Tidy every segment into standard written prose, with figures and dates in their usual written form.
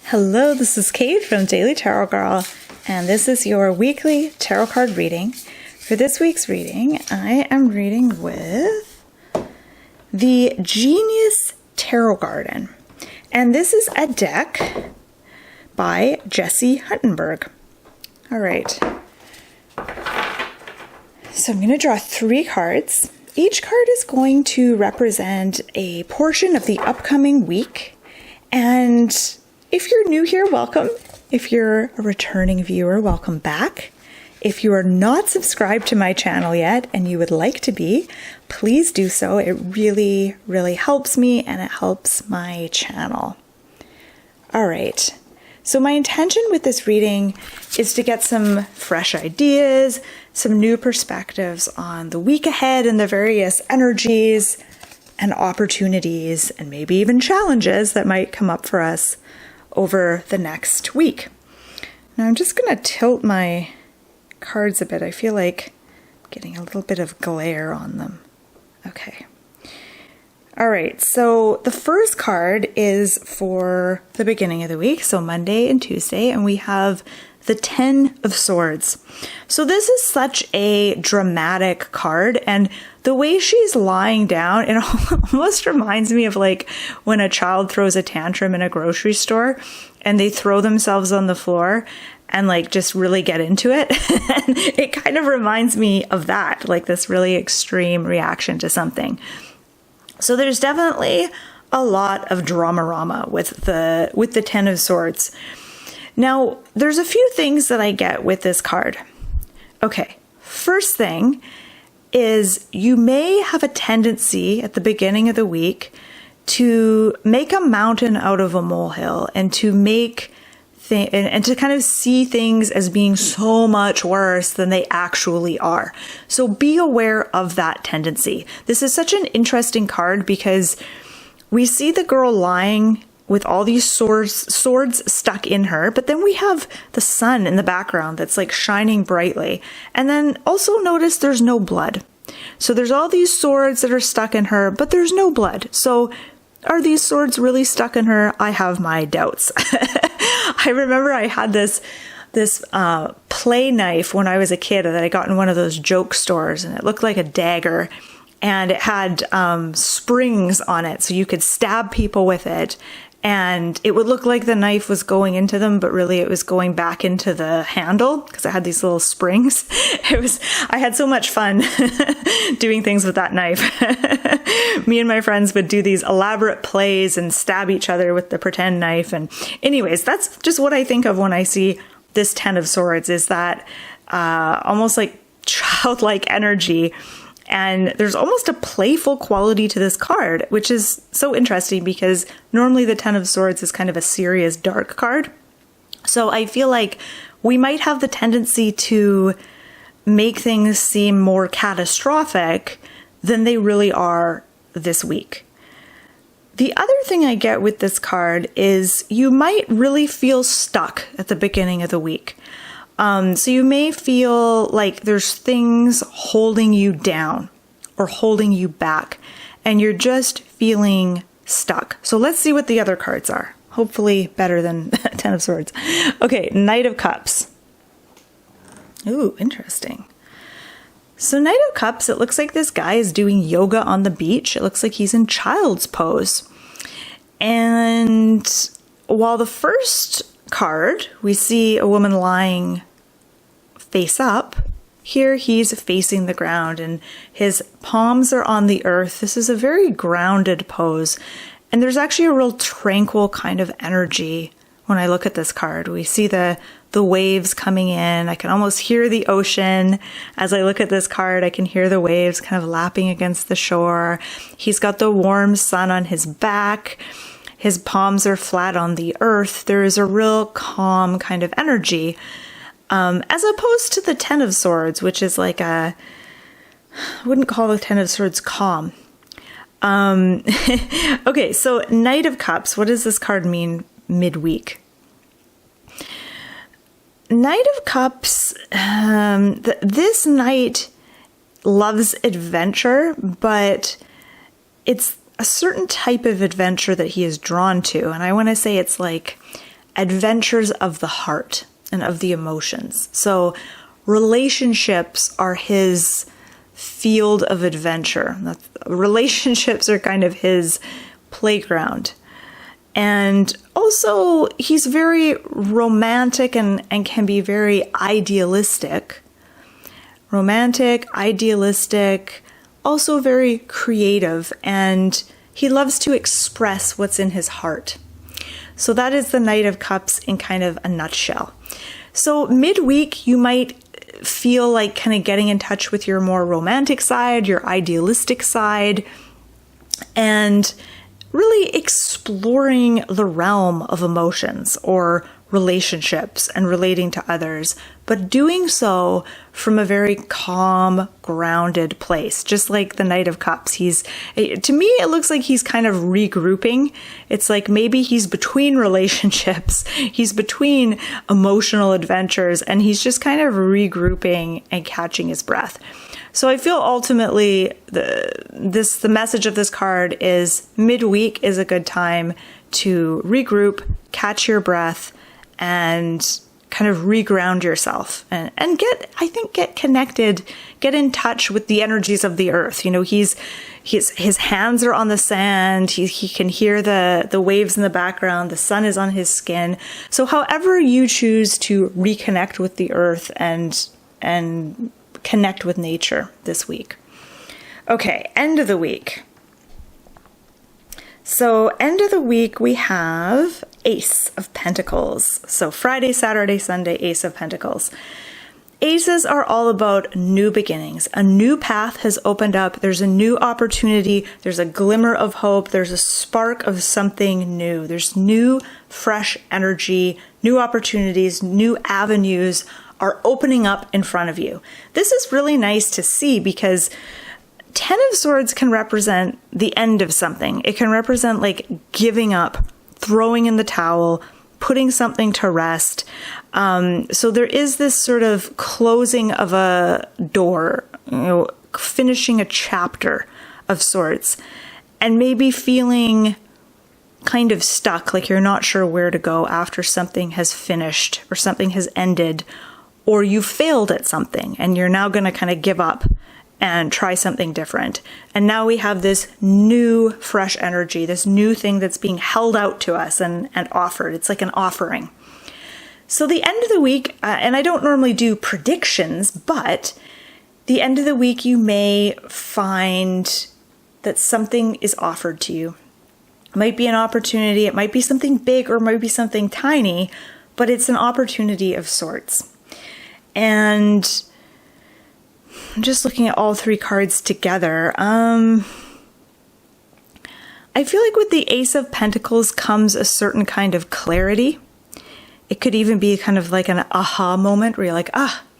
Hello, this is Kate from Daily Tarot Girl, and this is your weekly tarot card reading. For this week's reading, I am reading with the Genius Tarot Garden, and this is a deck by Jessi Huntenburg. All right, so I'm going to draw 3 cards. Each card is going to represent a portion of the upcoming week, and if you're new here, welcome. If you're a returning viewer, welcome back. If you are not subscribed to my channel yet and you would like to be, please do so. It really, really helps me and it helps my channel. All right. So my intention with this reading is to get some fresh ideas, some new perspectives on the week ahead and the various energies and opportunities and maybe even challenges that might come up for us over the next week. Now I'm just going to tilt my cards a bit. I feel like I'm getting a little bit of glare on them. Okay. All right, so the first card is for the beginning of the week, so Monday and Tuesday, and we have the 10 of Swords. So this is such a dramatic card, and the way she's lying down, it almost reminds me of like when a child throws a tantrum in a grocery store and they throw themselves on the floor and like just really get into it. And it kind of reminds me of that, like this really extreme reaction to something. So there's definitely a lot of drama-rama with the 10 of Swords. Now, there's a few things that I get with this card. Okay, first thing is you may have a tendency at the beginning of the week to make a mountain out of a molehill and to make and to kind of see things as being so much worse than they actually are. So be aware of that tendency. This is such an interesting card because we see the girl lying with all these swords stuck in her, but then we have the sun in the background that's like shining brightly. And then also notice there's no blood. So there's all these swords that are stuck in her, but there's no blood. So are these swords really stuck in her? I have my doubts. I remember I had this play knife when I was a kid that I got in one of those joke stores, and it looked like a dagger, and it had springs on it so you could stab people with it. And it would look like the knife was going into them, but really it was going back into the handle because it had these little springs. I had so much fun doing things with that knife. Me and my friends would do these elaborate plays and stab each other with the pretend knife. And anyways, that's just what I think of when I see this 10 of Swords, is that almost like childlike energy. And there's almost a playful quality to this card, which is so interesting because normally the 10 of Swords is kind of a serious, dark card. So I feel like we might have the tendency to make things seem more catastrophic than they really are this week. The other thing I get with this card is you might really feel stuck at the beginning of the week. So you may feel like there's things holding you down or holding you back, and you're just feeling stuck. So let's see what the other cards are. Hopefully better than 10 of Swords. Okay, Knight of Cups. Ooh, interesting. So Knight of Cups, it looks like this guy is doing yoga on the beach. It looks like he's in child's pose. And while the first card, we see a woman lying face up. Here he's facing the ground and his palms are on the earth. This is a very grounded pose. And there's actually a real tranquil kind of energy when I look at this card. We see the waves coming in. I can almost hear the ocean. As I look at this card, I can hear the waves kind of lapping against the shore. He's got the warm sun on his back. His palms are flat on the earth. There is a real calm kind of energy, as opposed to the 10 of Swords, which is like I wouldn't call the 10 of Swords calm. Okay, so Knight of Cups, what does this card mean midweek? Knight of Cups, this knight loves adventure, but it's a certain type of adventure that he is drawn to. And I want to say it's like adventures of the heart and of the emotions. So relationships are his field of adventure. Relationships are kind of his playground. And also, he's very romantic and can be very idealistic. Romantic, idealistic, also very creative, and he loves to express what's in his heart. So that is the Knight of Cups in kind of a nutshell. So midweek, you might feel like kind of getting in touch with your more romantic side, your idealistic side, and really exploring the realm of emotions or relationships and relating to others, but doing so from a very calm, grounded place, just like the Knight of Cups. To me, it looks like he's kind of regrouping. It's like maybe he's between relationships, he's between emotional adventures, and he's just kind of regrouping and catching his breath. So I feel ultimately the message of this card is midweek is a good time to regroup, catch your breath, and kind of reground yourself and get connected, get in touch with the energies of the earth. You know, his hands are on the sand. He can hear the waves in the background. The sun is on his skin. So however you choose to reconnect with the earth and connect with nature this week. Okay, end of the week. So end of the week, we have Ace of Pentacles. So Friday, Saturday, Sunday, Ace of Pentacles. Aces are all about new beginnings. A new path has opened up. There's a new opportunity. There's a glimmer of hope. There's a spark of something new. There's new, fresh energy, new opportunities, new avenues are opening up in front of you. This is really nice to see because Ten of Swords can represent the end of something. It can represent like giving up, throwing in the towel, putting something to rest. So there is this sort of closing of a door, finishing a chapter of sorts, and maybe feeling kind of stuck, like you're not sure where to go after something has finished or something has ended, or you failed at something and you're now going to kind of give up and try something different. And now we have this new, fresh energy, this new thing that's being held out to us and offered. It's like an offering. So the end of the week, and I don't normally do predictions, but the end of the week you may find that something is offered to you. It might be an opportunity, it might be something big, or it might be something tiny, but it's an opportunity of sorts. And I'm just looking at all three cards together. I feel like with the Ace of Pentacles comes a certain kind of clarity. It could even be kind of like an aha moment where you're like,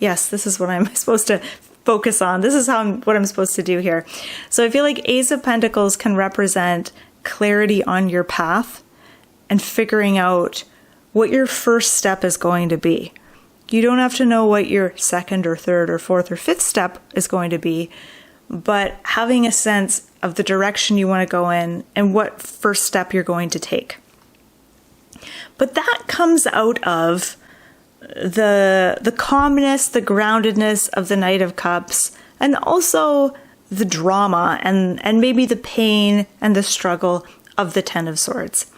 yes, this is what I'm supposed to focus on. This is what I'm supposed to do here. So I feel like Ace of Pentacles can represent clarity on your path and figuring out what your first step is going to be. You don't have to know what your second or third or fourth or fifth step is going to be, but having a sense of the direction you want to go in and what first step you're going to take. But that comes out of the calmness, the groundedness of the Knight of Cups, and also the drama and maybe the pain and the struggle of the Ten of Swords.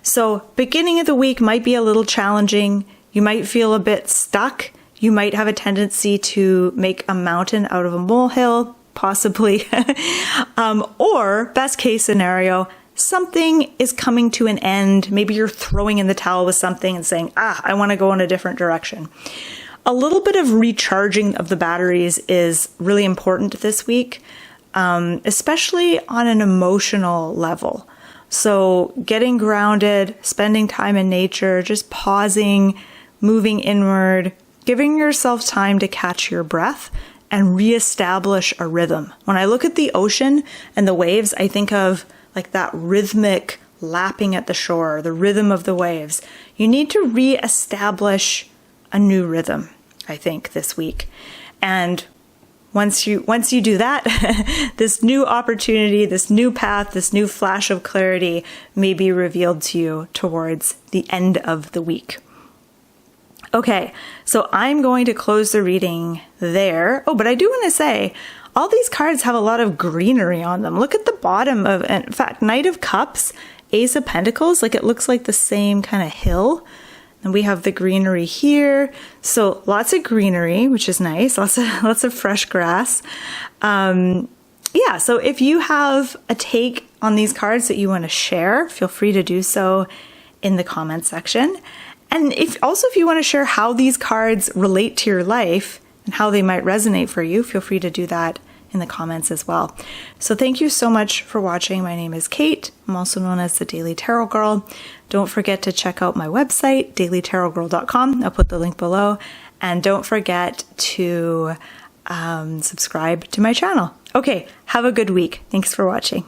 So beginning of the week might be a little challenging. You might feel a bit stuck. You might have a tendency to make a mountain out of a molehill, possibly. Or best case scenario, something is coming to an end. Maybe you're throwing in the towel with something and saying, I want to go in a different direction. A little bit of recharging of the batteries is really important this week, especially on an emotional level. So getting grounded, spending time in nature, just pausing, moving inward, giving yourself time to catch your breath and reestablish a rhythm. When I look at the ocean and the waves, I think of like that rhythmic lapping at the shore, the rhythm of the waves. You need to reestablish a new rhythm, I think, this week. And once you do that, this new opportunity, this new path, this new flash of clarity may be revealed to you towards the end of the week. Okay, so I'm going to close the reading there. Oh, but I do want to say, all these cards have a lot of greenery on them. Look at the bottom of, in fact, Knight of Cups, Ace of Pentacles, like it looks like the same kind of hill. And we have the greenery here. So lots of greenery, which is nice. Lots of fresh grass. Yeah, so if you have a take on these cards that you want to share, feel free to do so in the comment section. And if you want to share how these cards relate to your life and how they might resonate for you, feel free to do that in the comments as well. So thank you so much for watching. My name is Kate. I'm also known as the Daily Tarot Girl. Don't forget to check out my website, dailytarotgirl.com. I'll put the link below. And don't forget to subscribe to my channel. Okay, have a good week. Thanks for watching.